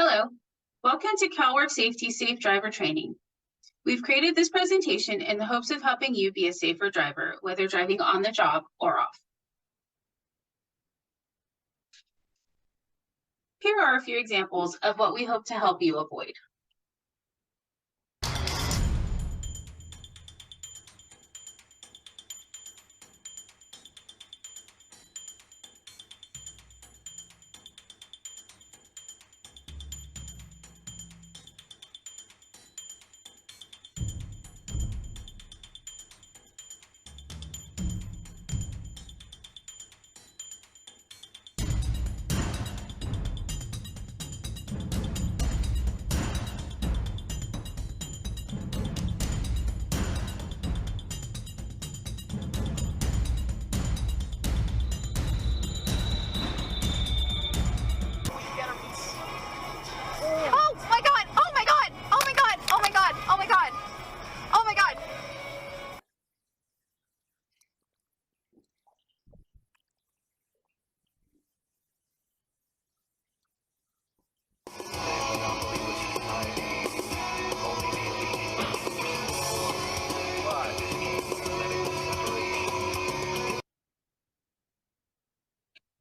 Hello, welcome to CalWork Safety Safe Driver Training. We've created this presentation in the hopes of helping you be a safer driver, whether driving on the job or off. Here are a few examples of what we hope to help you avoid.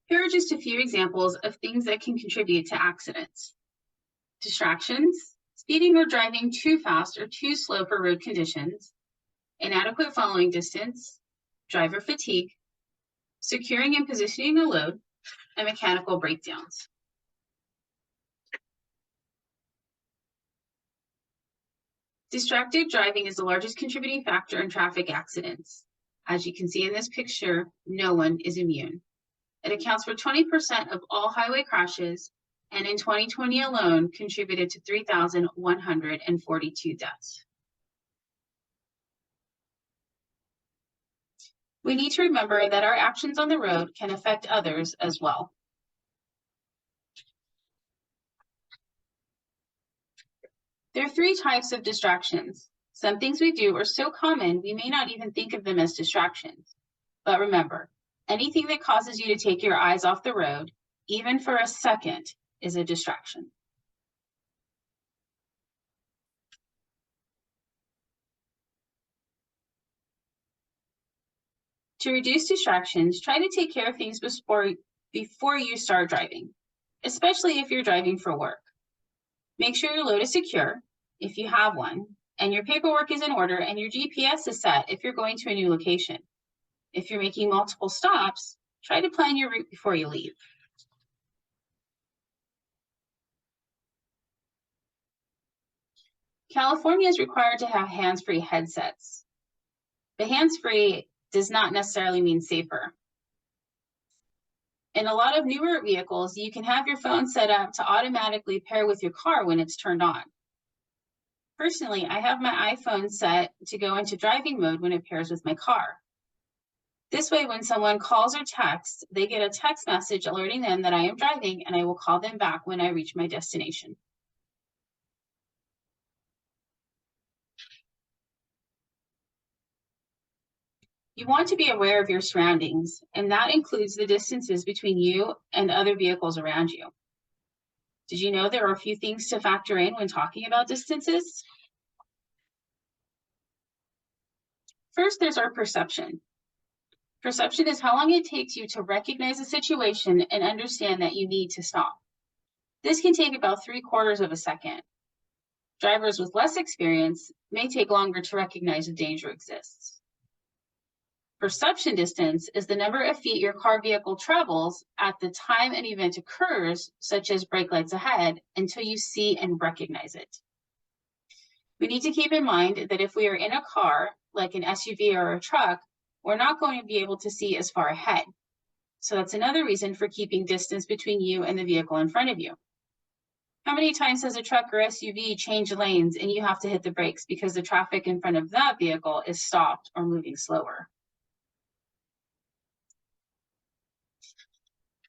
Here are just a few examples of things that can contribute to accidents. Distractions, speeding or driving too fast or too slow for road conditions, inadequate following distance, driver fatigue, securing and positioning a load, and mechanical breakdowns. Distracted driving is the largest contributing factor in traffic accidents. As you can see in this picture, no one is immune. It accounts for 20% of all highway crashes, and in 2020 alone contributed to 3,142 deaths. We need to remember that our actions on the road can affect others as well. There are three types of distractions. Some things we do are so common we may not even think of them as distractions. But remember, anything that causes you to take your eyes off the road, even for a second, is a distraction. To reduce distractions, try to take care of things before you start driving, especially if you're driving for work. Make sure your load is secure, if you have one, and your paperwork is in order and your GPS is set if you're going to a new location. If you're making multiple stops, try to plan your route before you leave. California is required to have hands-free headsets. The hands-free does not necessarily mean safer. In a lot of newer vehicles, you can have your phone set up to automatically pair with your car when it's turned on. Personally, I have my iPhone set to go into driving mode when it pairs with my car. This way, when someone calls or texts, they get a text message alerting them that I am driving, and I will call them back when I reach my destination. You want to be aware of your surroundings, and that includes the distances between you and other vehicles around you. Did you know there are a few things to factor in when talking about distances? First, there's our perception. Perception is how long it takes you to recognize a situation and understand that you need to stop. This can take about 3/4 of a second. Drivers with less experience may take longer to recognize a danger exists. Perception distance is the number of feet your car vehicle travels at the time an event occurs, such as brake lights ahead, until you see and recognize it. We need to keep in mind that if we are in a car, like an SUV or a truck, we're not going to be able to see as far ahead. So that's another reason for keeping distance between you and the vehicle in front of you. How many times has a truck or SUV changed lanes and you have to hit the brakes because the traffic in front of that vehicle is stopped or moving slower?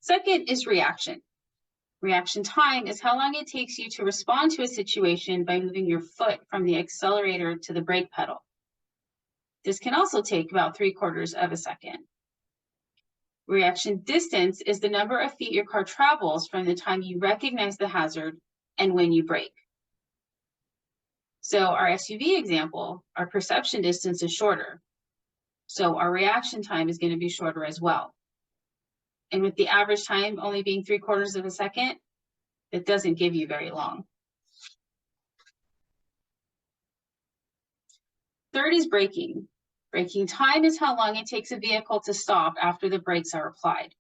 Second is reaction. Reaction time is how long it takes you to respond to a situation by moving your foot from the accelerator to the brake pedal. This can also take about 3/4 of a second. Reaction distance is the number of feet your car travels from the time you recognize the hazard and when you brake. So our SUV example, our perception distance is shorter. So our reaction time is going to be shorter as well. And with the average time only being 3/4 of a second, it doesn't give you very long. Third is braking. Braking time is how long it takes a vehicle to stop after the brakes are applied.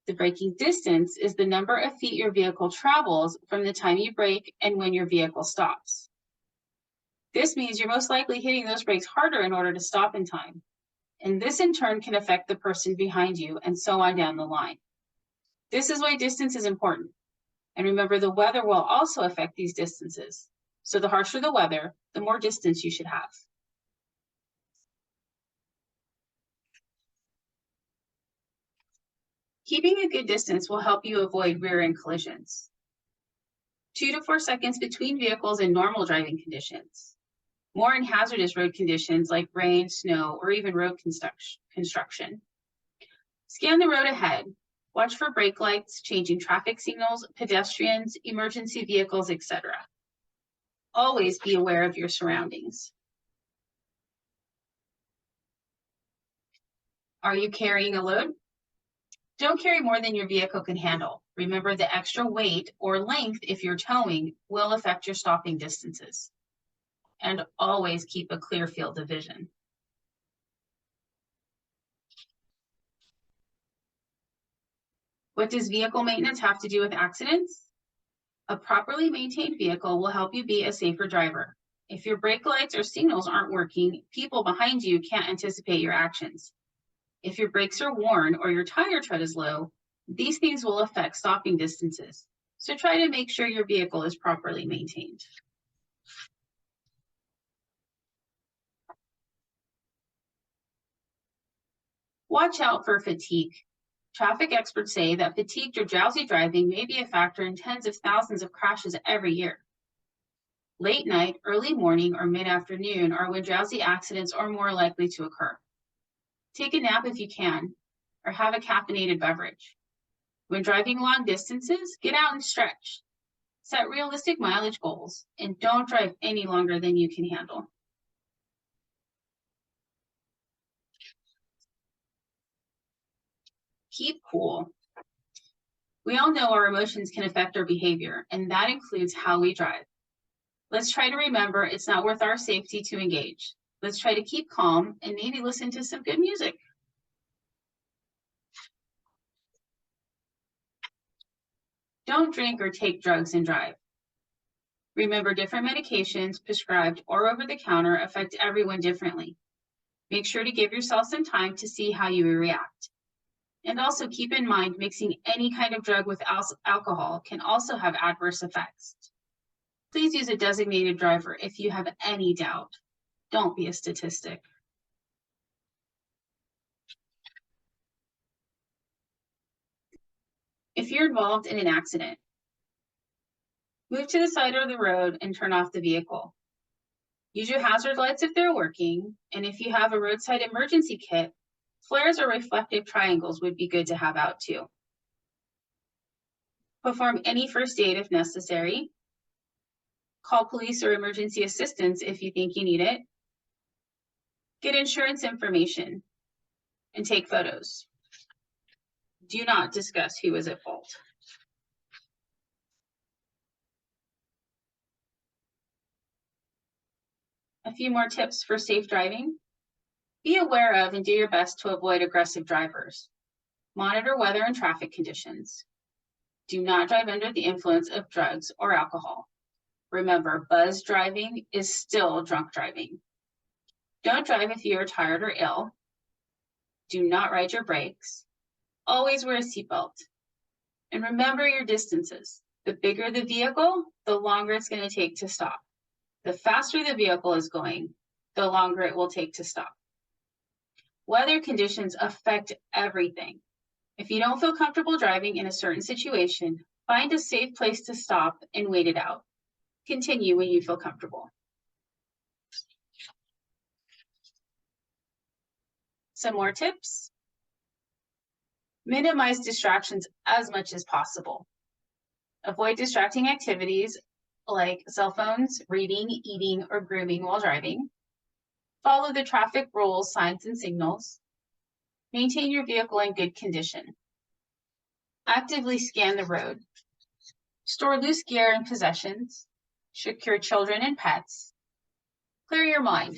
The braking distance is the number of feet your vehicle travels from the time you brake and when your vehicle stops. This means you're most likely hitting those brakes harder in order to stop in time. And this in turn can affect the person behind you and so on down the line. This is why distance is important. And remember, the weather will also affect these distances. So the harsher the weather, the more distance you should have. Keeping a good distance will help you avoid rear-end collisions. 2 to 4 seconds between vehicles in normal driving conditions. More in hazardous road conditions like rain, snow, or even road construction. Scan the road ahead. Watch for brake lights, changing traffic signals, pedestrians, emergency vehicles, etc. Always be aware of your surroundings. Are you carrying a load? Don't carry more than your vehicle can handle. Remember, the extra weight or length, if you're towing, will affect your stopping distances. And always keep a clear field of vision. What does vehicle maintenance have to do with accidents? A properly maintained vehicle will help you be a safer driver. If your brake lights or signals aren't working, people behind you can't anticipate your actions. If your brakes are worn or your tire tread is low, these things will affect stopping distances. So try to make sure your vehicle is properly maintained. Watch out for fatigue. Traffic experts say that fatigued or drowsy driving may be a factor in tens of thousands of crashes every year. Late night, early morning, or mid-afternoon are when drowsy accidents are more likely to occur. Take a nap if you can, or have a caffeinated beverage. When driving long distances, get out and stretch. Set realistic mileage goals, and don't drive any longer than you can handle. Keep cool. We all know our emotions can affect our behavior, and that includes how we drive. Let's try to remember it's not worth our safety to engage. Let's try to keep calm and maybe listen to some good music. Don't drink or take drugs and drive. Remember, different medications, prescribed or over the counter, affect everyone differently. Make sure to give yourself some time to see how you react. And also keep in mind, mixing any kind of drug with alcohol can also have adverse effects. Please use a designated driver if you have any doubt. Don't be a statistic. If you're involved in an accident, move to the side of the road and turn off the vehicle. Use your hazard lights if they're working, and if you have a roadside emergency kit, flares or reflective triangles would be good to have out too. Perform any first aid if necessary. Call police or emergency assistance if you think you need it. Get insurance information and take photos. Do not discuss who is at fault. A few more tips for safe driving. Be aware of and do your best to avoid aggressive drivers. Monitor weather and traffic conditions. Do not drive under the influence of drugs or alcohol. Remember, buzz driving is still drunk driving. Don't drive if you are tired or ill. Do not ride your brakes. Always wear a seatbelt. And remember your distances. The bigger the vehicle, the longer it's going to take to stop. The faster the vehicle is going, the longer it will take to stop. Weather conditions affect everything. If you don't feel comfortable driving in a certain situation, find a safe place to stop and wait it out. Continue when you feel comfortable. Some more tips. Minimize distractions as much as possible. Avoid distracting activities like cell phones, reading, eating, or grooming while driving. Follow the traffic rules, signs, and signals. Maintain your vehicle in good condition. Actively scan the road. Store loose gear and possessions. Secure children and pets. Clear your mind.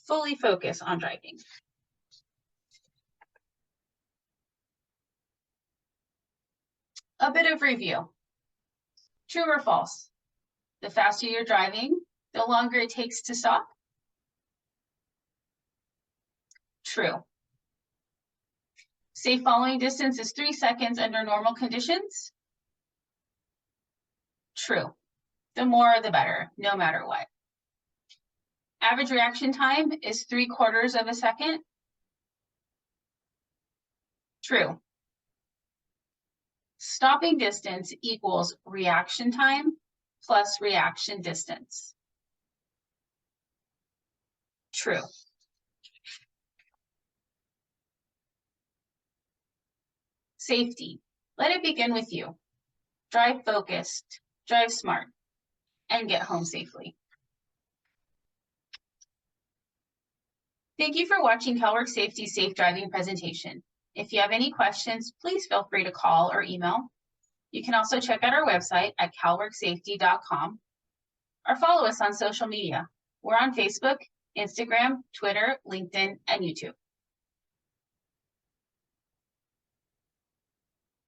Fully focus on driving. A bit of review. True or false? The faster you're driving, the longer it takes to stop. True. Safe following distance is 3 seconds under normal conditions. True. The more the better, no matter what. Average reaction time is 3/4 of a second. True. Stopping distance equals reaction time plus reaction distance. True. Safety. Let it begin with you. Drive focused, drive smart, and get home safely. Thank you for watching CalWorks Safety's Safe Driving presentation. If you have any questions, please feel free to call or email. You can also check out our website at calworksafety.com or follow us on social media. We're on Facebook, Instagram, Twitter, LinkedIn, and YouTube.